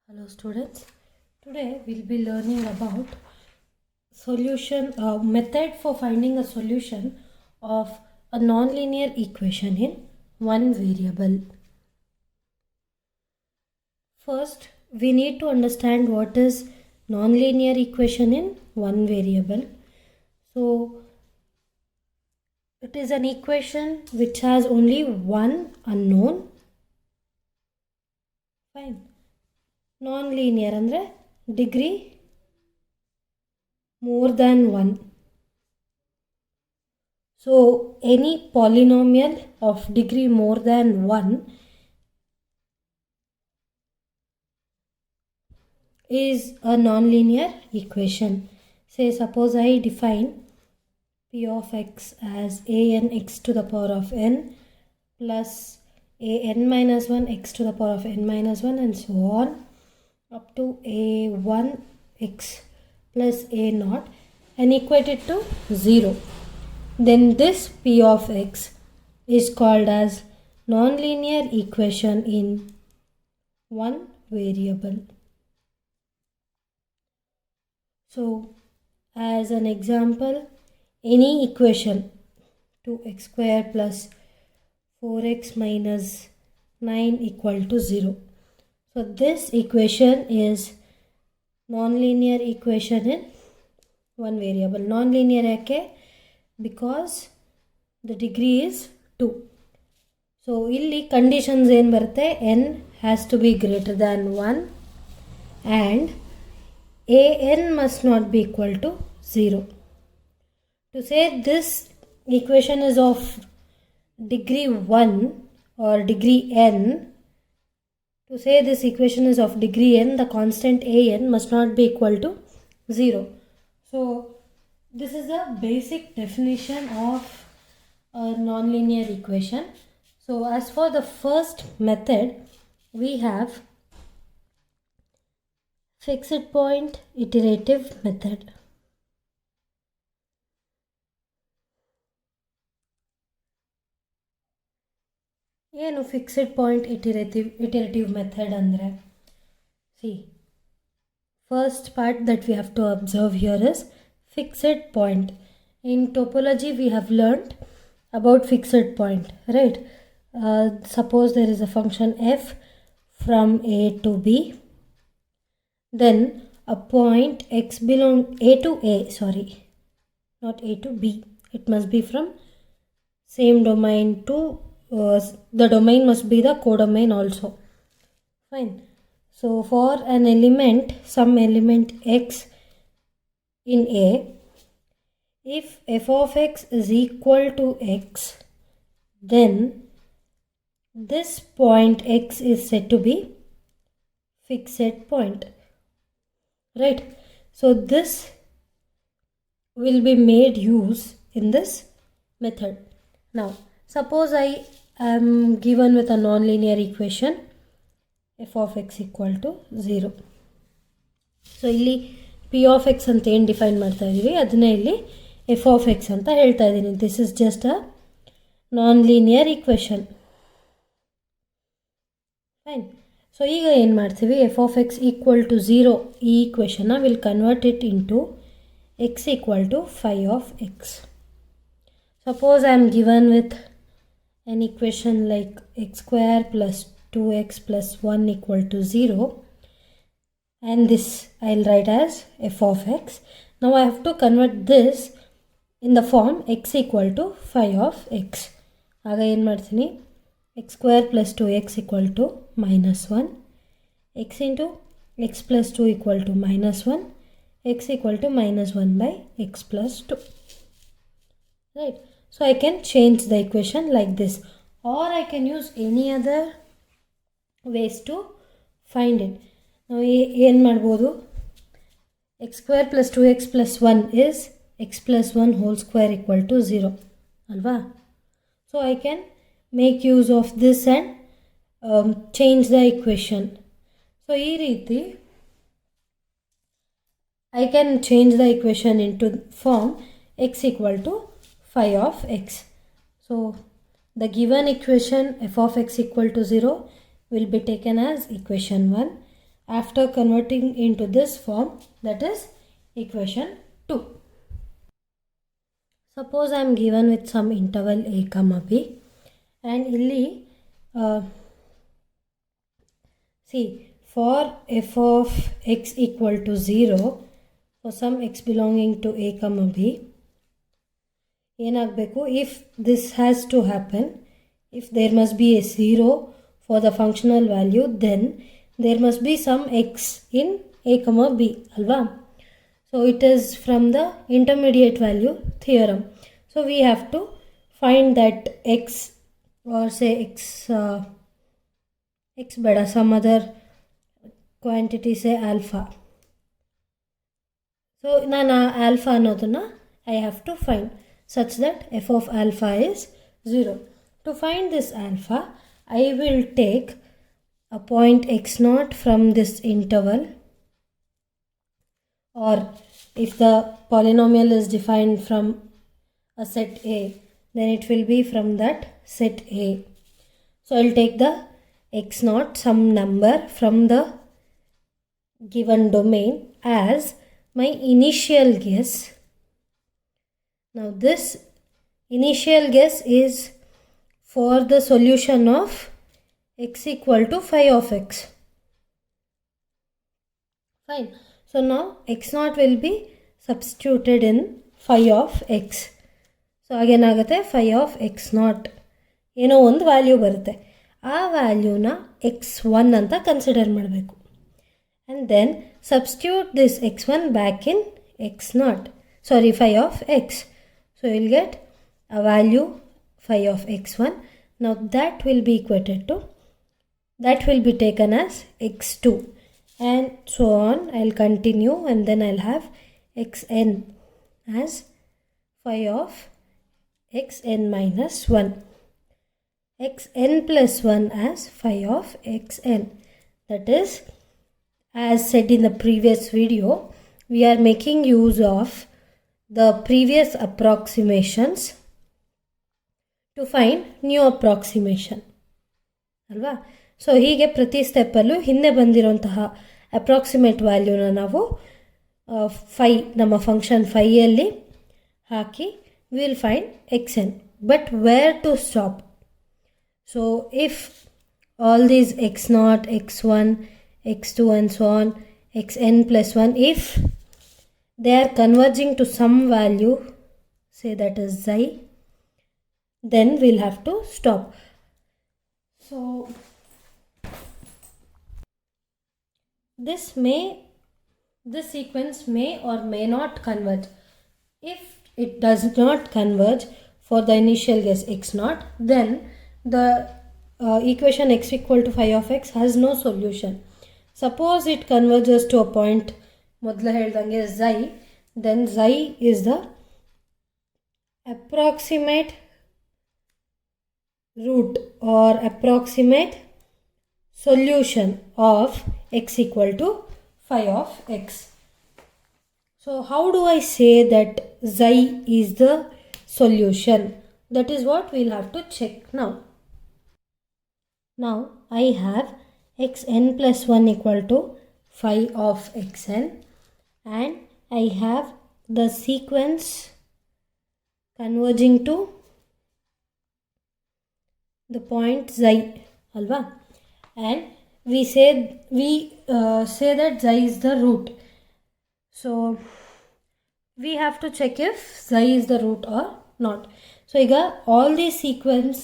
Hello students, today we'll be learning about method for finding a solution of a nonlinear equation in one variable. First, we need to understand what is nonlinear equation in one variable. So, it is an equation which has only one unknown. Fine. Non-linear andre degree more than 1. So any polynomial of degree more than 1 is a non-linear equation. Say suppose I define p of x as an x to the power of n plus an minus 1 x to the power of n minus 1 and so on up to a1 x plus a naught and equate it to 0. Then this p of x is called as nonlinear equation in one variable. So as an example, any equation 2x square plus 4x minus 9 equal to 0. So this equation is nonlinear equation in one variable. Nonlinear yake because the degree is 2. So illi conditions ಏನು ಬರುತ್ತೆ, n has to be greater than 1 and an must not be equal to 0. To say this equation is of degree 1 or degree n, to say this equation is of degree n, the constant an must not be equal to 0. So this is the basic definition of a nonlinear equation. So as for the first method, we have fixed point iterative method. ಏನು fixed point iterative method ಅಂದರೆ, see, first part that we have to observe here is fixed point. In topology we have learned about fixed point, right? Suppose there is a function f from a to b, then a point x belong a to a, sorry, not a to b, it must be from same domain to the domain must be the codomain also. Fine. So for an element, some element x in a, if f of x is equal to x, then this point x is said to be fixed point, right? So this will be made use in this method. Now suppose I am given with a nonlinear equation f of x equal to 0. So ಇಲ್ಲಿ p of x ಅಂತ ಏನು define ಮಾಡ್ತಾ ಇದ್ದೀವಿ ಅದನ್ನೇ ಇಲ್ಲಿ f of x ಅಂತ ಹೇಳ್ತಾ ಇದ್ದೀನಿ. This is just a nonlinear equation. Fine. So ಈಗ ಏನು ಮಾಡ್ತೀವಿ, f of x equal to 0 ಈ ಈಕ್ವೇಷನ್ನ will convert it into x equal to phi of x. Suppose I am given with an equation like x square plus 2x plus 1 equal to 0, and this I'll write as f of x. Now I have to convert this in the form x equal to phi of x. ಆಗ ಏನು ಮಾಡ್ತೀನಿ, x square plus 2x equal to minus 1, x into x plus 2 equal to minus 1, x equal to minus 1 by x plus 2, right? So I can change the equation like this, or I can use any other ways to find it. Now ಏನು ಮಾಡ್ಬೋದು, x square plus 2x plus 1 is x plus 1 whole square equal to 0 ಅಲ್ವಾ? So I can make use of this and change the equation. So ಈ ರೀತಿ I can change the equation into form x equal to phi of x. So the given equation f of x equal to 0 will be taken as equation 1, after converting into this form, that is equation 2. Suppose I am given with some interval a comma b, and illi see, for f of x equal to 0 for some x belonging to a comma b, if this has to happen, if there must be a 0 for the functional value, then there must be some x in a comma b, alva. So it is from the intermediate value theorem. So we have to find that x, or say x beta, some other quantity, say alpha. So nana alpha anodana I have to find such that f of alpha is 0. To find this alpha, I will take a point x0 from this interval, or if the polynomial is defined from a set A, then it will be from that set A. So I'll take the x0, some number from the given domain, as my initial guess. Now this initial guess is for the solution of x equal to phi of x. Fine. So now x0 will be substituted in phi of x. So again agate phi of x0 ಏನೋ ಒಂದು value ಬರುತ್ತೆ, ಆ ವ್ಯಾಲ್ಯೂನ x1 ಅಂತ consider ಮಾಡಬೇಕು. And then substitute this x1 back in x0, sorry, phi of x. So you'll get a value phi of x1. Now that will be equated to, that will be taken as x2, and so on. I'll continue, and then I'll have xn as phi of xn minus 1, xn plus 1 as phi of xn. That is, as said in the previous video, we are making use of the previous approximations to find new approximation, alva. So hige prati step allu hinde bandirontaha approximate value na navu phi nama function phi alli haki we will find xn. But where to stop? So if all these x0, x1, x2 and so on, xn plus 1, if they are converging to some value, say that is xi, then we'll have to stop. So this sequence may or may not converge. If it does not converge for the initial guess x0, then the equation x equal to phi of x has no solution. Suppose it converges to a point ಮೊದಲು ಹೇಳ್ದಂಗೆ xi, then xi is the approximate root or approximate solution of x equal to phi of x. So how do I say that xi is the solution? That is what we'll have to check now. Now I have xn plus 1 equal to phi of xn, and I have the sequence converging to the point xi, alva, and we say that xi is the root. So we have to check if xi is the root or not. So iga all these sequence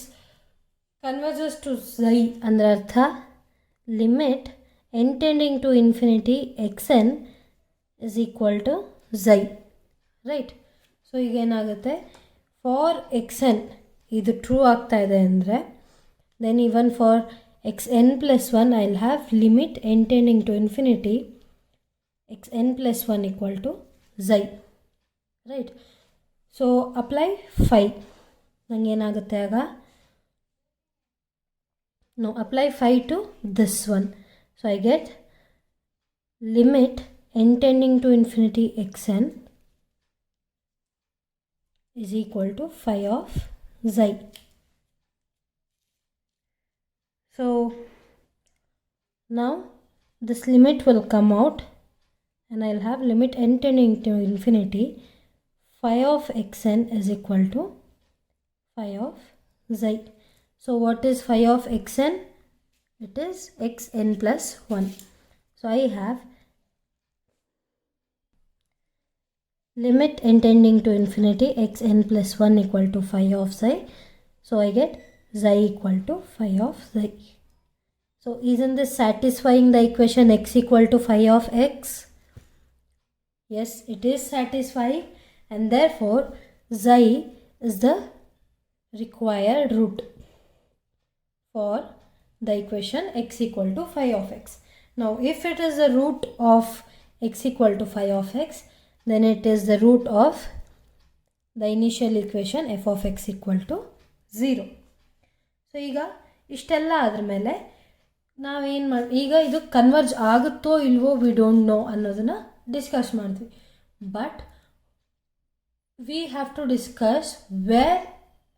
converges to xi andre artha limit n tending to infinity xn is equal to xi, right? So ಈಗ ಏನಾಗುತ್ತೆ, for xn ಇದು true ಆಗ್ತಾ ಇದೆ ಅಂದರೆ, then even for xn plus 1 I'll have limit n tending to infinity xn plus 1 equal to xi, right? So apply phi, ನಂಗೆ ಏನಾಗುತ್ತೆ ಆಗ, no, apply phi to this one. So I get limit n tending to infinity xn is equal to phi of xi. So now this limit will come out and I'll have limit n tending to infinity. Phi of xn is equal to phi of xi. So what is phi of xn? It is xn plus 1. So I have limit n tending to infinity xn plus 1 equal to phi of xi. So I get xi equal to phi of xi. So isn't this satisfying the equation x equal to phi of x? Yes, it is satisfying, and therefore xi is the required root for the equation x equal to phi of x. Now if it is the root of x equal to phi of x, then it is the root of the initial equation f of x equal to 0. So ಈಗ ಇಷ್ಟೆಲ್ಲ ಆದ್ರ ಮೇಲೆ ನಾವೇನು ಈಗ ಇದು converge ಆಗುತ್ತೋ ಇಲ್ವೋ we don't know ಅನ್ನೋದನ್ನು ಡಿಸ್ಕಸ್ ಮಾಡ್ತೀವಿ. But we have to discuss where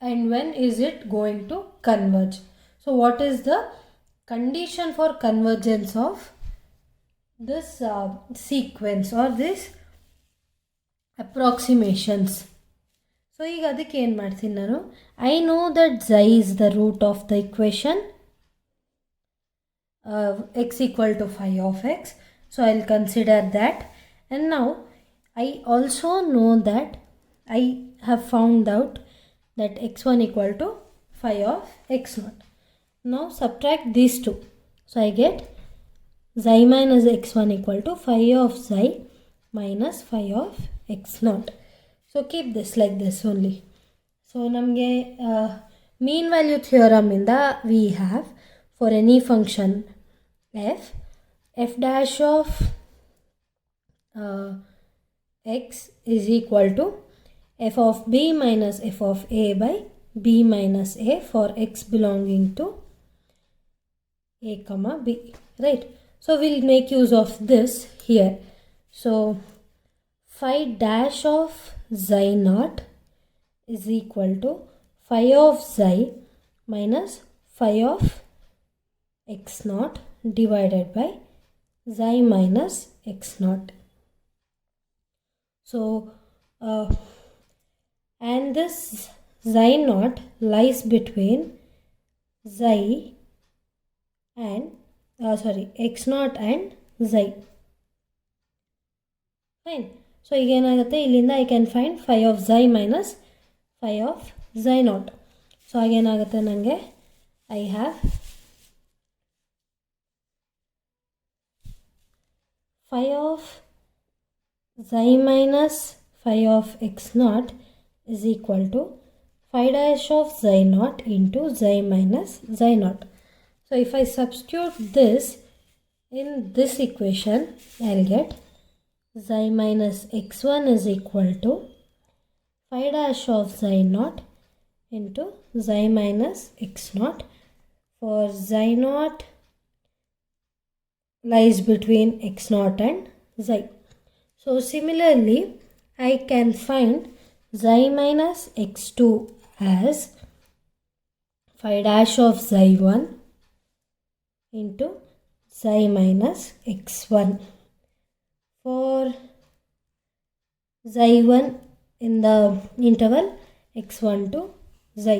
and when is it going to converge. So what is the condition for convergence of this sequence or this approximations. So ಈಗ ಅದಕ್ಕೆ ಏನು ಮಾಡ್ತೀನಿ ನಾನು, I know that xi is the root of the equation x equal to phi of x. So I'll consider that. And now I also know that I have found out that x1 equal to phi of x0. Now subtract these two. So I get xi minus x1 equal to phi of xi minus phi of x0. So keep this like this only. So namge mean value theorem inda we have for any function f dash of x is equal to f of b minus f of a by b minus a for x belonging to a comma b, right? So we'll make use of this here. So phi dash of xi naught is equal to phi of xi minus phi of x naught divided by xi minus x naught. So and this xi naught lies between xi and x0 and xi. Fine. So ಈಗ ಏನಾಗುತ್ತೆ, ಇಲ್ಲಿಂದ I can find phi of xi minus phi of xi naught. So ಆಗೇನಾಗುತ್ತೆ ನನಗೆ, I have phi of xi minus phi of x0 is equal to phi dash of xi naught into xi minus xi naught. So if I substitute this in this equation, I'll get xi minus x1 is equal to phi dash of xi naught into xi minus x naught, for xi naught lies between x0 and xi. So similarly, I can find xi minus x2 as phi dash of xi1 into xi minus x1, for xi1 in the interval x1 to xi.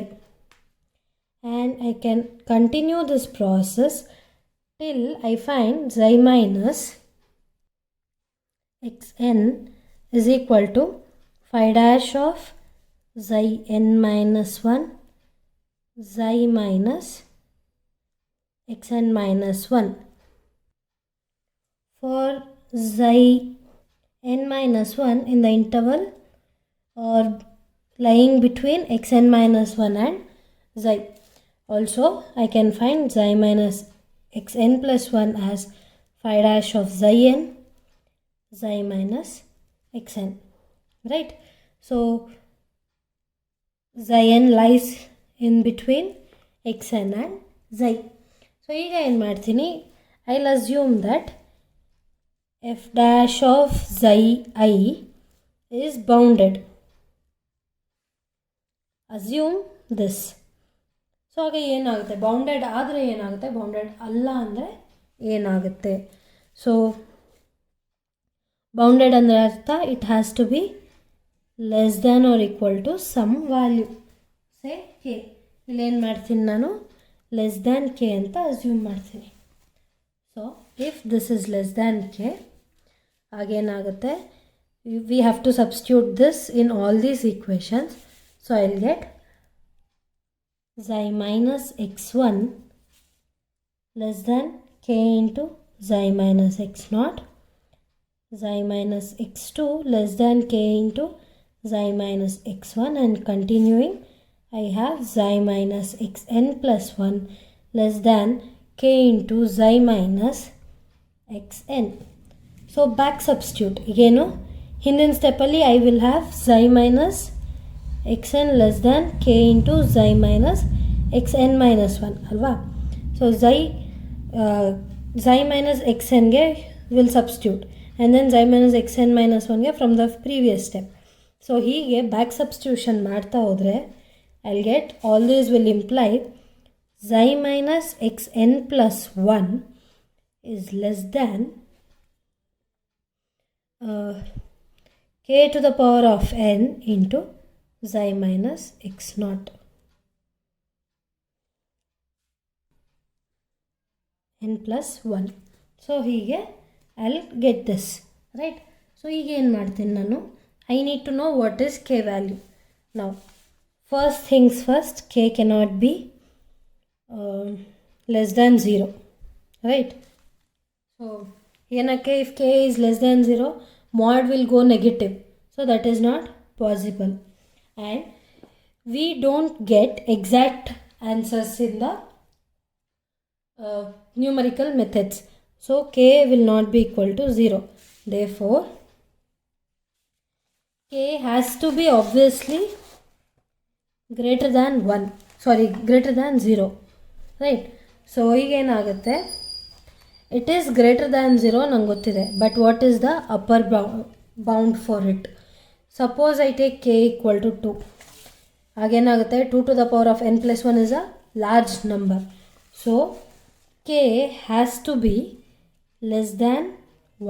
And I can continue this process till I find xi minus xn is equal to phi dash of xi n minus 1 xi minus xn minus 1. For xi n minus 1 in the interval or lying between xn minus 1 and xi. Also I can find xi minus xn plus 1 as phi dash of xi n xi minus xn, right? So xi n lies in between xn and xi. So ಈಗ ಏನು ಮಾಡ್ತೀನಿ, I'll assume that f dash of xi I is bounded. Assume this. So ಆಗ ಏನಾಗುತ್ತೆ, bounded ಆದರೆ ಏನಾಗುತ್ತೆ, bounded ಅಲ್ಲ ಅಂದರೆ ಏನಾಗುತ್ತೆ. ಸೊ ಬೌಂಡೆಡ್ ಅಂದರೆ ಅರ್ಥ it has to be less than or equal to some value. Say k. ಇಲ್ಲೇನು ಮಾಡ್ತೀನಿ ನಾನು, ಲೆಸ್ ದ್ಯಾನ್ ಕೆ ಅಂತ ಅಸ್ಯೂಮ್ ಮಾಡ್ತೀನಿ. So if this is less than k, ಆಗೇನಾಗುತ್ತೆ, we have to substitute this in all these equations. So I'll get xi minus x1 less than k into xi minus x0, xi minus x2 less than k into xi minus x1, and continuing I have xi minus xn plus 1 less than k into xi minus xn. So back substitute again. ಹಿಂದಿನ ಸ್ಟೆಪ್ಪಲ್ಲಿ I will have xi minus x n less than k into xi minus x n minus 1 ಅಲ್ವಾ. So xi minus x ಎನ್ಗೆ will substitute and then xi minus x n minus 1ಗೆ from the previous step. So ಹೀಗೆ back substitution ಮಾಡ್ತಾ ಹೋದರೆ I get all these will imply xi minus x n plus 1 is less than k to the power of n into xi minus x0. n plus 1. So ಹೀಗೆ I'll get this, right? So ಈಗ ಏನು ಮಾಡ್ತೀನಿ ನಾನು, I need to know what is k value. Now first things first, k cannot be less than 0, right? So ಏನಕ್ಕೆ, if k is less than 0, mod will go negative, so that is not possible, and we don't get exact answers in the numerical methods, so k will not be equal to 0. Therefore k has to be obviously greater than 0, right? So ಈಗ ಏನಾಗುತ್ತೆ, it is greater than 0 ನಂಗೆ ಗೊತ್ತಿದೆ, but what is the upper bound for it? Suppose I take k equal to 2, ಆಗೇನಾಗುತ್ತೆ, 2 to the power of n plus 1 is a large number, so k has to be less than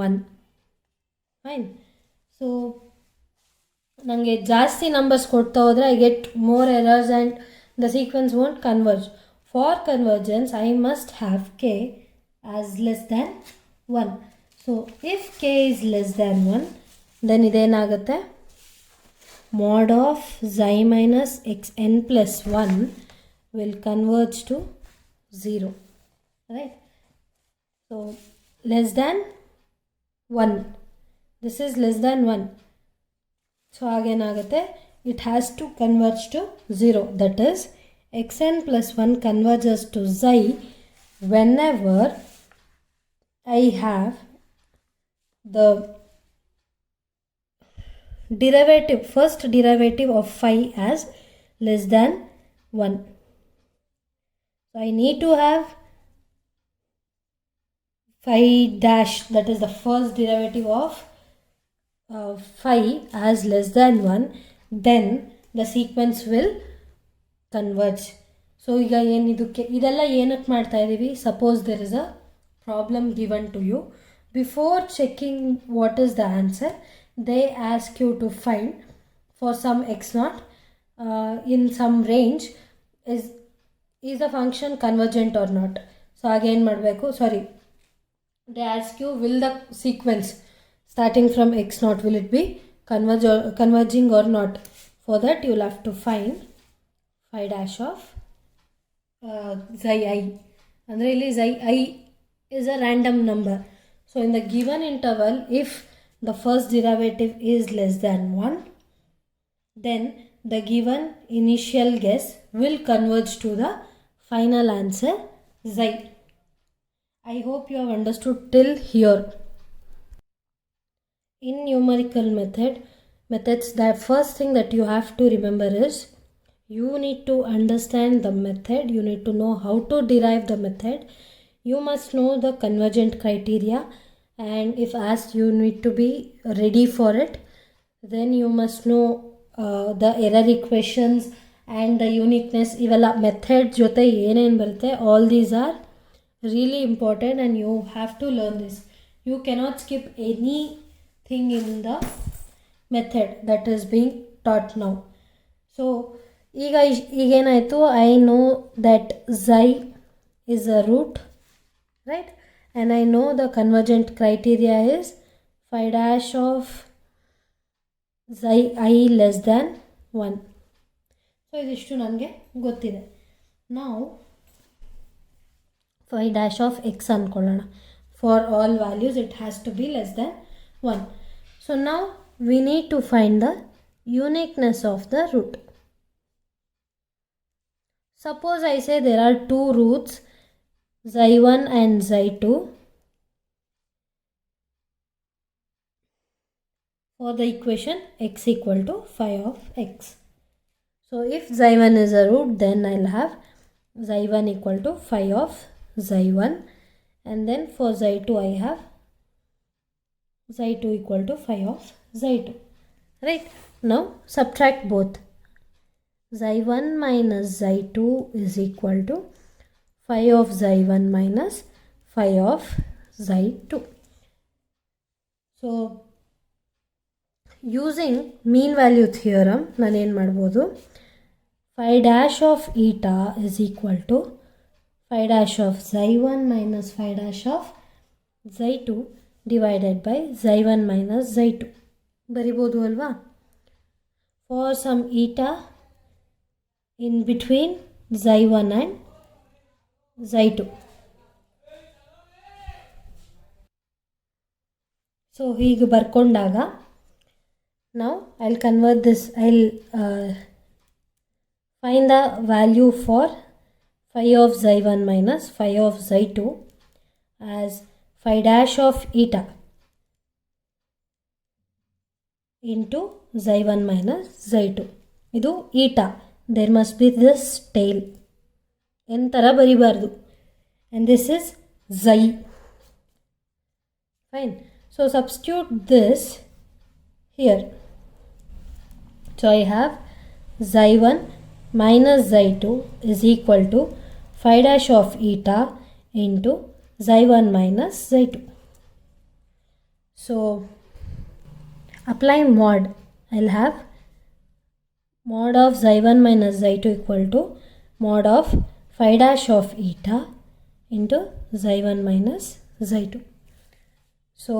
1. Fine. So ನನಗೆ ಜಾಸ್ತಿ numbers ಕೊಡ್ತಾ ಹೋದರೆ I get more errors and the sequence won't converge. For convergence I must have k as less than 1. So if k is less than 1, then ಇದೇನಾಗುತ್ತೆ, mod of xi minus xn plus 1 will converge to 0, right? So less than 1, this is less than 1, so ಆಗೇನಾಗುತ್ತೆ, it has to converge to 0, that is xn plus 1 converges to xi whenever I have the first derivative of phi as less than 1. So I need to have phi dash, that is the first derivative of phi as less than 1, then the sequence will converge. So ಈಗ ಇದೆಲ್ಲ ಏನಕ್ಕೆ ಮಾಡ್ತಾ ಇದ್ದೀವಿ, suppose there is a problem given to you, before checking what is the answer they ask you to find for some x0 in some range is the function convergent or not. So again ಮಾಡಬೇಕು, they ask you, will the sequence starting from x0, will it be converging or not? For that you will have to find phi dash of xi I, ಅಂದರೆ ಇಲ್ಲಿ xi I is a random number. So in the given interval, if the first derivative is less than 1, then the given initial guess will converge to the final answer xi. I hope you have understood till here. In numerical methods, the first thing that you have to remember is you need to understand the method, you need to know how to derive the method, you must know the convergent criteria, and if asked you need to be ready for it. Then you must know the error equations and the uniqueness. ಇವೆಲ್ಲ method ಜೊತೆ ಏನೇನು ಬರುತ್ತೆ, all these are really important and you have to learn this. You cannot skip anything in the method that is being taught now. So ಈಗೇನಾಯಿತು, I know that xi is a root, right? And I know the convergent criteria is phi dash of xi I less than 1. So ಇದಿಷ್ಟು ನನಗೆ ಗೊತ್ತಿದೆ. ನಾವು phi dash of x ಅಂದ್ಕೊಳ್ಳೋಣ. For all values it has to be less than 1. So now we need to find the uniqueness of the root. Suppose I say there are two roots, xi1 and xi2. For the equation x equal to phi of x. So if xi1 is a root, then I'll have xi1 equal to phi of xi1, and then for xi2 I have xi2 equal to phi of xi2, right? Now subtract both. Xi1 minus xi2 is equal to phi of xi1 minus phi of xi2. So using mean value theorem, ನಾನು ಏನು ಮಾಡ್ಬೋದು, phi dash of eta is equal to phi dash of xi1 minus phi dash of xi2 divided by xi1 minus xi2 ಬರಿಬೋದು ಅಲ್ವಾ? For some eta in between xi1 and xi2. So ಹೀಗೆ ಬರ್ಕೊಂಡಾಗ now I'll convert this, I'll find the value for phi of xi1 minus phi of xi2 as phi dash of eta into xi1 minus xi2. ಇದು eta, there must be this tail, ಎಂತರ ಬರಿಬಾರ್ದು, and this is xi. Fine. So substitute this here. So I have xi1 minus xi2 is equal to phi dash of eta into xi1 minus xi2. So apply mod. I'll have mod of xi1 minus xi2 equal to mod of phi dash of eta into xi1 minus xi2. So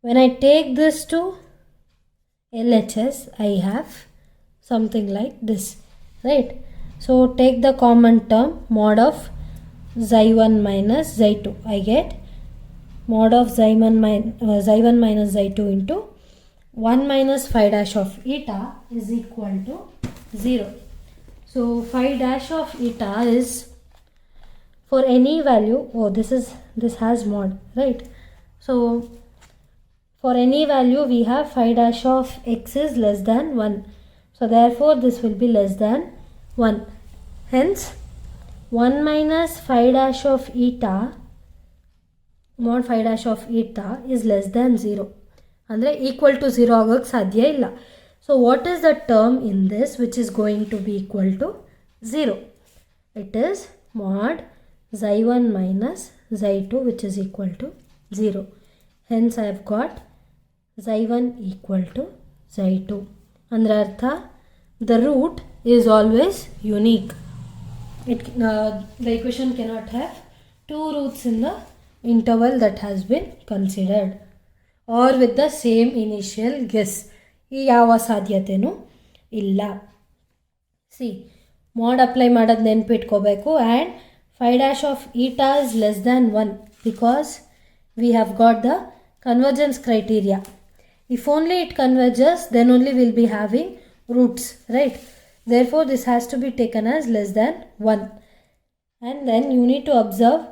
when I take this to LHS, I have something like this, right? So take the common term mod of xi1 minus xi2. I get mod of xi1 minus xi2 into 1 minus phi dash of eta is equal to 0. So phi dash of eta is for any value. Oh, this has mod, right? So for any value we have phi dash of x is less than 1. So therefore this will be less than 1. Hence 1 minus phi dash of eta mod phi dash of eta is less than 0. ಅಂದರೆ equal to 0 ಆಗೋಕ್ಕೆ ಸಾಧ್ಯ ಇಲ್ಲ. So what is the term in this which is going to be equal to 0? It is mod xi1 minus xi2 which is equal to 0. Hence I have got xi1 equal to xi2. ಅಂದರೆ ಅರ್ಥ, the root is always unique. The equation cannot have two roots in the interval that has been considered or with the same initial guess. ಈ ಯಾವ ಸಾಧ್ಯತೆನೂ ಇಲ್ಲ. C mod apply ಮಾಡೋದು ನೆನ್ಪಿಟ್ಕೋಬೇಕು. And phi dash of eta is less than 1 because we have got the convergence criteria. If only it converges, then only we'll be having roots, right? Therefore this has to be taken as less than 1. And then you need to observe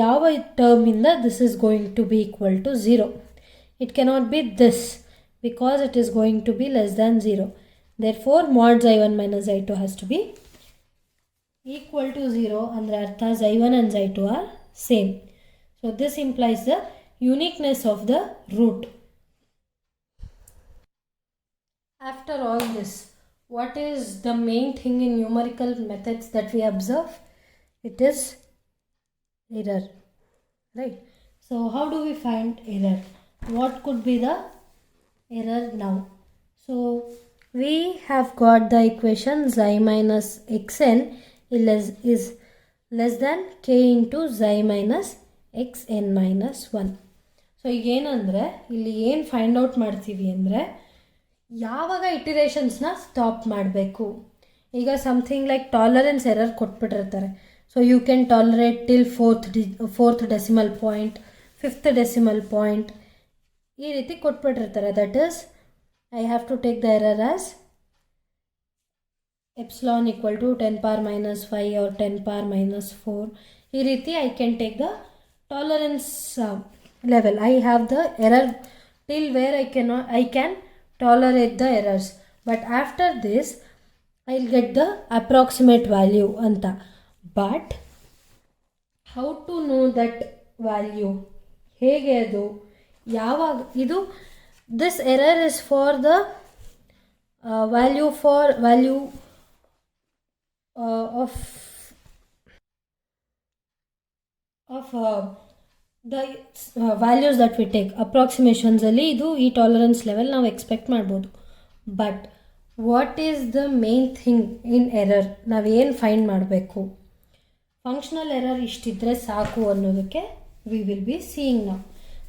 ಯಾವ term ಇಂದ this is going to be equal to 0. It cannot be this because it is going to be less than 0. Therefore mod xi1 minus xi2 has to be equal to 0. ಅಂದರೆ ಅರ್ಥ xi1 and xi2 are same. So this implies the uniqueness of the root. After all this, what is the main thing in numerical methods that we observe? It is error, right? So how do we find error? What could be the error now? So we have got the equation xi minus xn is less than k into xi minus xn minus 1. So ಈಗೇನಂದರೆ ಇಲ್ಲಿ ಏನು find out ಮಾಡ್ತೀವಿ ಅಂದರೆ ಯಾವಾಗ ಇಟಿರೇಷನ್ಸ್ನ stop ಮಾಡಬೇಕು. ಈಗ something like tolerance error ಕೊಟ್ಬಿಟ್ಟಿರ್ತಾರೆ. So you can tolerate till fourth decimal point, fifth decimal point, ಈ ರೀತಿ ಕೊಟ್ಬಿಟ್ಟಿರ್ತಾರೆ. That is I have to take the error as epsilon equal to 10 power minus 5 or 10 power minus 4. ಈ ರೀತಿ I can take the tolerance level. I have the error till where I can tolerate the errors, but after this I'll get the approximate value anta. But how to know that value? Hege adu yavag idu this error is for the value of the values that we take approximations ಅಲ್ಲಿ ಇದು ಈ tolerance level ನಾವು expect ಮಾಡ್ಬೋದು. But what is the main thing in error? ನಾವೇನು find ಮಾಡಬೇಕು? Functional error ಇಷ್ಟಿದ್ರೆ ಸಾಕು ಅನ್ನೋದಕ್ಕೆ we will be seeing ನಾವು.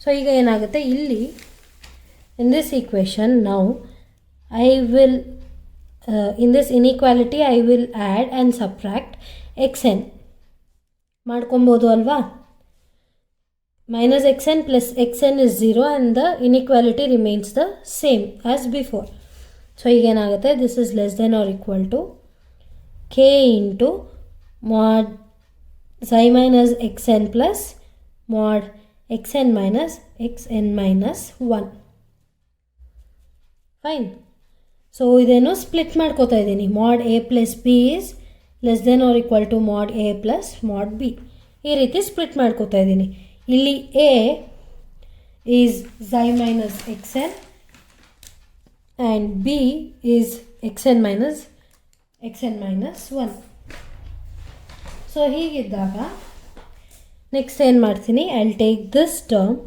ಸೊ ಈಗ ಏನಾಗುತ್ತೆ ಇಲ್ಲಿ ಇನ್ ದಿಸ್ ಈಕ್ವೇಷನ್ ನಾವು I will in this inequality I will add and subtract xn ಮಾಡ್ಕೊಬೋದು ಅಲ್ವಾ? minus xn plus xn is 0 and the inequality remains the same as before. So ಈಗೇನಾಗುತ್ತೆ, this is less than or equal to k into mod xi minus xn plus mod xn minus xn minus 1. Fine. So ಇದೇನು split ಮಾಡ್ಕೋತಾ ಇದ್ದೀನಿ. mod a plus b is less than or equal to mod a plus mod b. ಈ ರೀತಿ split ಮಾಡ್ಕೋತಾ ಇದ್ದೀನಿ. ಇಲ್ಲಿ a is xi minus xn and b is xn minus 1. So ಹೀಗಿದ್ದಾಗ next ಏನು ಮಾಡ್ತೀನಿ, I will take this term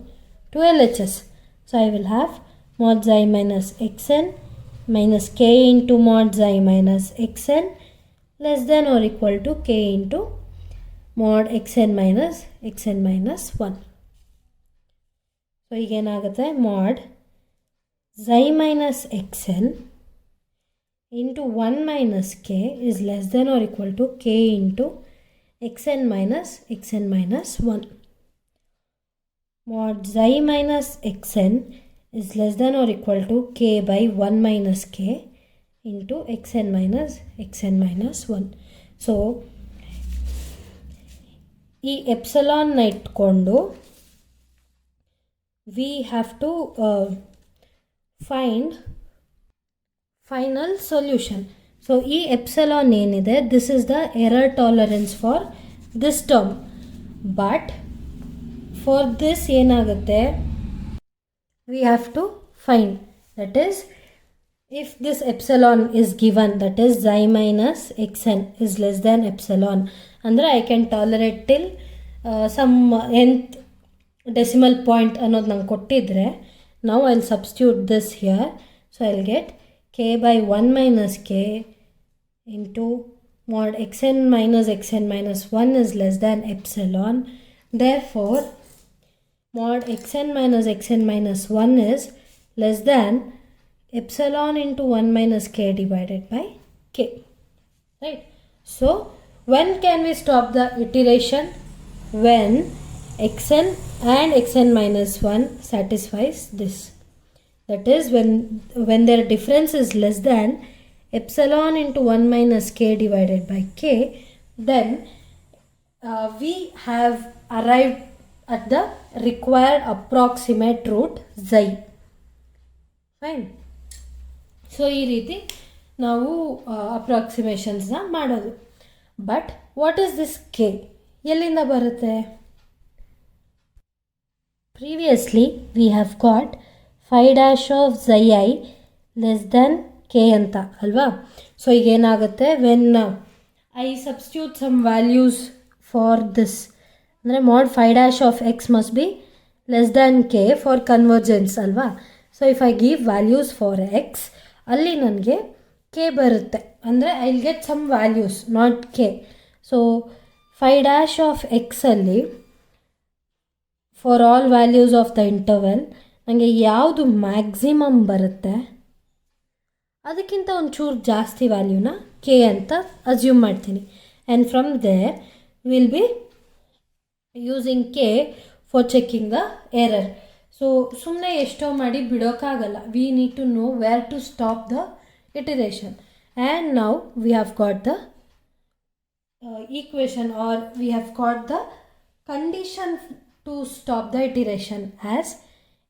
to LHS. So I will have mod xi minus xn minus k into mod xi minus xn less than or equal to k into mod xn minus 1. So ಈಗೇನಾಗುತ್ತೆ, mod xi minus xn into 1 minus k is less than or equal to k into xn minus 1. Mod xi minus xn is less than or equal to k by 1 minus k into xn minus 1. So ಈ ಎಪ್ಸಲಾನ್ನ ಇಟ್ಕೊಂಡು we have to find final solution. So ಈ epsilon ಏನಿದೆ, this is the error tolerance for this term. But for this ಏನಾಗುತ್ತೆ, we have to find that is if this epsilon is given, that is xi minus xn is less than epsilon, ಅಂದರೆ I can tolerate till some nth decimal point ಅನ್ನೋದು ನಂಗೆ ಕೊಟ್ಟಿದ್ರೆ, now I'll substitute this here. So I'll get k by 1 minus k into mod xn minus 1 is less than epsilon. Therefore mod xn minus 1 is less than epsilon into 1 minus k divided by k, right? So when can we stop the iteration? When xn and xn minus 1 satisfies this. That is when their difference is less than epsilon into 1 minus k divided by k, then we have arrived at the required approximate root xi. Fine. So ಈ ರೀತಿ ನಾವು ಅಪ್ರಾಕ್ಸಿಮೇಷನ್ಸ್ನ ಮಾಡೋದು. But what is this k? ಎಲ್ಲಿಂದ ಬರುತ್ತೆ? Previously we have got phi dash of xi less than k ಅಂತ ಅಲ್ವಾ? So ಈಗೇನಾಗುತ್ತೆ, when I substitute some values for this, ಅಂದರೆ mod phi dash of x must be less than k for convergence ಅಲ್ವಾ. So if I give values for x, ಅಲ್ಲಿ ನನಗೆ k ಬರುತ್ತೆ, ಅಂದರೆ I will get some values not k. So 5' of ಎಕ್ಸಲ್ಲಿ for all values of the interval ನನಗೆ ಯಾವುದು maximum ಬರುತ್ತೆ ಅದಕ್ಕಿಂತ ಒಂಚೂರು ಜಾಸ್ತಿ ವ್ಯಾಲ್ಯೂನ ಕೆ ಅಂತ ಅಸ್ಯೂಮ್ ಮಾಡ್ತೀನಿ. And from there will be using k for checking the error. So ಸುಮ್ಮನೆ ಎಷ್ಟೋ ಮಾಡಿ ಬಿಡೋಕ್ಕಾಗಲ್ಲ. We need to know where to stop the iteration. And now we have got the equation, or we have got the condition to stop the iteration as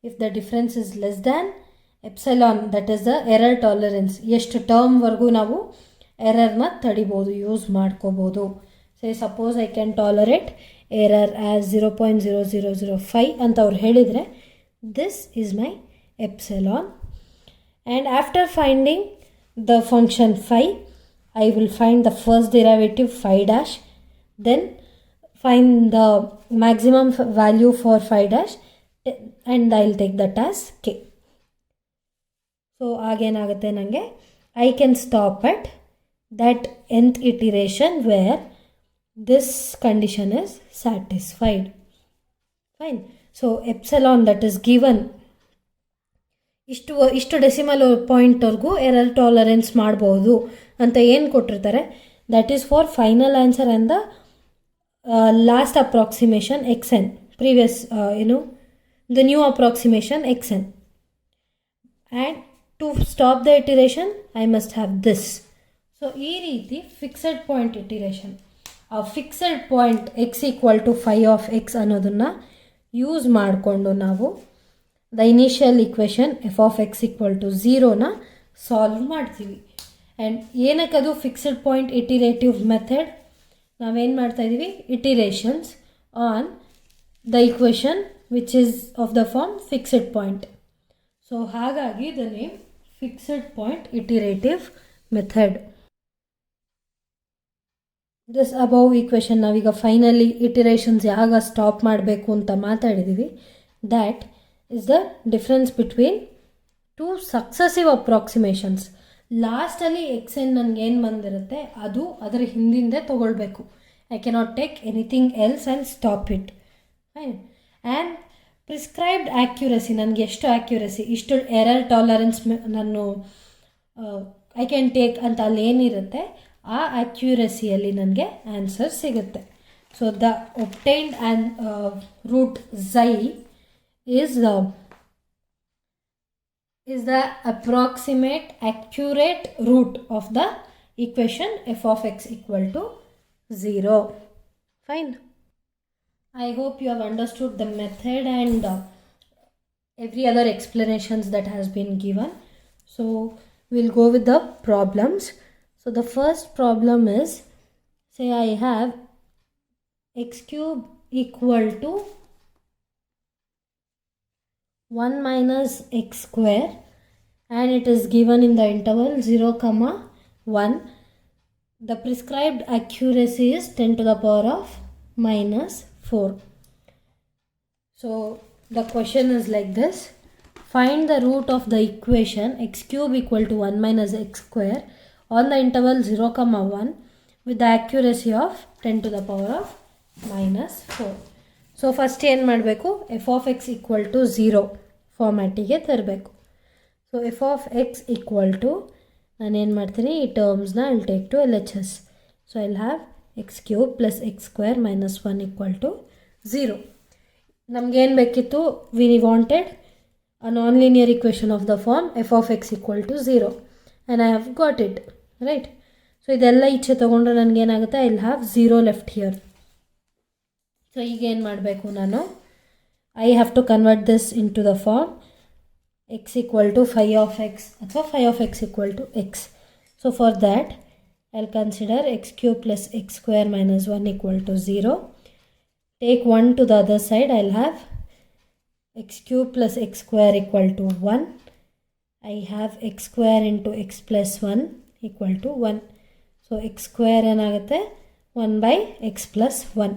if the difference is less than epsilon, that is the error tolerance. ಎಷ್ಟು ಟರ್ಮ್ವರೆಗೂ ನಾವು ಎರರ್ನ ತಡಿಬೋದು, use ಮಾಡ್ಕೋಬೋದು. Say suppose I can tolerate error as 0.0005 ಅಂತ ಅವ್ರು ಹೇಳಿದರೆ this is my epsilon. And after finding the function phi, I will find the first derivative 5', then find the maximum value for 5', and I will take that as k. So ಆಗೇನಾಗುತ್ತೆ ನನಗೆ, I can stop at that nth iteration where this condition is satisfied. Fine. So epsilon that is given, ಇಷ್ಟು decimal ಪಾಯಿಂಟ್ವರೆಗೂ error tolerance ಮಾಡ್ಬೋದು ಅಂತ ಏನು ಕೊಟ್ಟಿರ್ತಾರೆ, that is for final answer and the last approximation x n, previous the new approximation x n. And to stop the iteration I must have this. So ಈ ರೀತಿ fixed point iteration, ಆ fixed point x equal to phi of x ಅನ್ನೋದನ್ನು use ಮಾಡಿಕೊಂಡು ನಾವು the initial equation f of x equal to 0ನ solve ಮಾಡ್ತೀವಿ. And ಏನಕ್ಕದು fixed point iterative method, ನಾವೇನು ಮಾಡ್ತಾಯಿದ್ದೀವಿ, iterations on the equation which is of the form fixed point. So ಹಾಗಾಗಿ the name fixed point iterative method. This above equation ನಾವೀಗ finally iterations ಯಾವಾಗ stop ಮಾಡಬೇಕು ಅಂತ ಮಾತಾಡಿದ್ದೀವಿ. That is the difference between two successive approximations. ಲಾಸ್ಟಲ್ಲಿ x n ನನಗೆ ಏನು ಬಂದಿರುತ್ತೆ ಅದು ಅದರ ಹಿಂದಿಂದೆ ತೊಗೊಳ್ಬೇಕು. I cannot take anything else and stop it. Fine. And prescribed accuracy, ನನಗೆ ಎಷ್ಟು ಆ್ಯಕ್ಯುರಸಿ, ಇಷ್ಟು ಎರರ್ ಟಾಲರೆನ್ಸ್ ನಾನು ಐ ಕ್ಯಾನ್ ಟೇಕ್ ಅಂತ ಅಲ್ಲಿ ಏನಿರುತ್ತೆ ಆ ಆ್ಯಕ್ಯುರಸಿಯಲ್ಲಿ ನನಗೆ ಆನ್ಸರ್ ಸಿಗುತ್ತೆ. So the obtained and root xi is the approximate accurate root of the equation f of x equal to 0. Fine. I hope you have understood the method and every other explanations that has been given. So we'll go with the problems. So the first problem is, say I have x cube equal to 1 minus x square and it is given in the interval 0,1. The prescribed accuracy is 10 to the power of minus 4. So the question is like this: find the root of the equation x cube equal to 1 minus x square on the interval 0,1 with the accuracy of 10 to the power of minus 4. So first ಏನು ಮಾಡಬೇಕು, f of x equal to 0 ಫಾರ್ಮ್ಯಾಟಿಗೆ ತರಬೇಕು. So f of x equal to, ನಾನೇನು ಮಾಡ್ತೀನಿ, ಈ ಟರ್ಮ್ಸ್ನ I'll take to L H S. So I'll have x cube plus x square minus 1 equal to 0. ನಮಗೇನು ಬೇಕಿತ್ತು, we wanted a nonlinear equation of the form f of x equal to 0 and I have got it, right. So ಇದೆಲ್ಲ ಈಚೆ ತೊಗೊಂಡ್ರೆ ನನಗೇನಾಗುತ್ತೆ, I will have 0 left here. So ಈಗ ಏನು ಮಾಡಬೇಕು ನಾನು, I have to convert this into the form x equal to phi of x ಅಥವಾ phi of x equal to x. So for that I will consider x cube plus x square minus 1 equal to 0. Take 1 to the other side, I will have x cube plus x square equal to 1. I have x square into x plus 1 equal to 1. So x square ಏನಾಗುತ್ತೆ, 1 by x plus 1.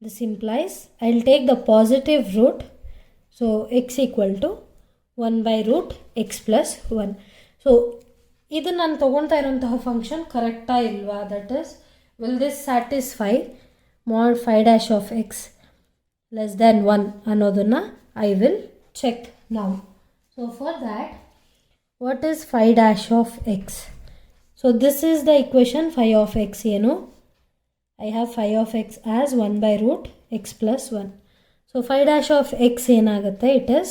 This implies I'll take the positive root. So x equal to 1 by root x plus 1. So ಇದು ನಾನು ತೊಗೊಳ್ತಾ ಇರೋಂತಹ function ಕರೆಕ್ಟಾ ಇಲ್ವಾ, that is will this satisfy mod phi dash of x less than 1 ಅನ್ನೋದನ್ನು I will check now. So for that, what is phi dash of x? So this is the equation phi of x ಏನು, I have phi of x as 1 by root x plus 1. So phi dash of x ಏನಾಗುತ್ತೆ, it is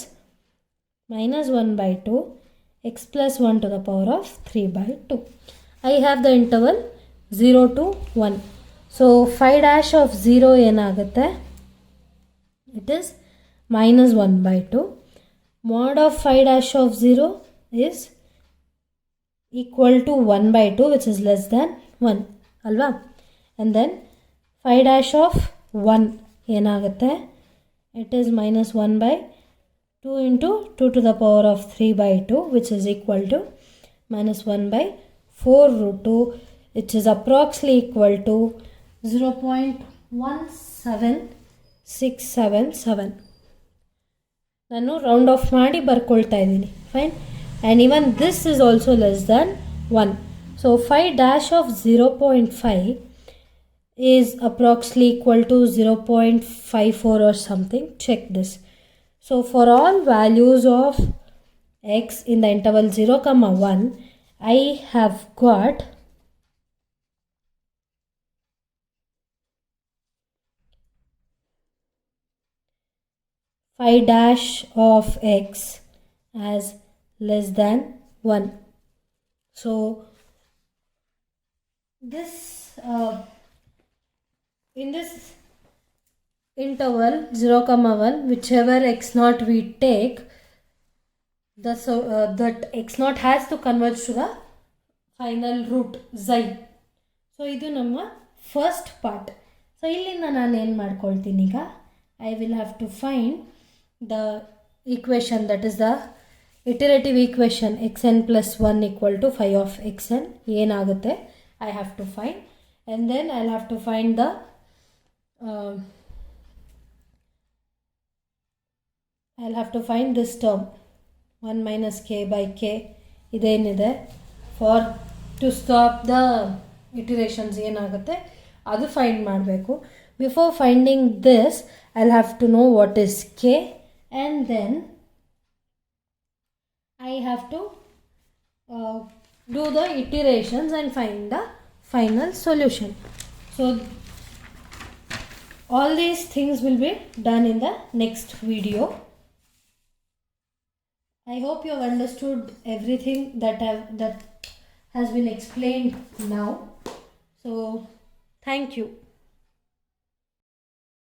minus 1 by 2 x plus 1 to the power of 3 by 2. I have the interval 0 to 1. So phi dash of 0 ಏನಾಗುತ್ತೆ, it is minus 1 by 2. Mod of phi dash of 0 is equal to 1 by 2, which is less than 1 ಅಲ್ವಾ. And then phi dash of 1 ಏನಾಗುತ್ತೆ, it is minus 1 by 2 into 2 to the power of 3 by 2, which is equal to minus 1 by 4 root 2, which is approximately equal to 0.17677. ನಾನು round of ಮಾಡಿ ಬರ್ಕೊಳ್ತಾ ಇದ್ದೀನಿ, fine. And even this is also less than 1. So phi dash of 0.5 is approximately equal to 0.54 or something. Check this. So for all values of x in the interval 0, 1, I have got phi dash of x as less than 1. So this in this interval 0, 1, whichever x naught we take, that x naught has to converge to the final root xi. So ಇದು ನಮ್ಮ first part. So ಇಲ್ಲಿಂದ ನಾನು ಏನು ಮಾಡ್ಕೊಳ್ತೀನಿ, ಈಗ I will have to find the equation, that is the iterative equation x n plus 1 equal to phi of x n ಏನಾಗುತ್ತೆ I have to find. And then I have to find the I'll have to find this term 1 minus k by k ಇದೇನಿದೆ for to stop the iterations ಏನಾಗುತ್ತೆ ಅದು find ಮಾಡಬೇಕು. Before finding this I'll have to know what is k, and then I have to do the iterations and find the final solution. So all these things will be done in the next video. I hope you have understood everything that has been explained now. So thank you.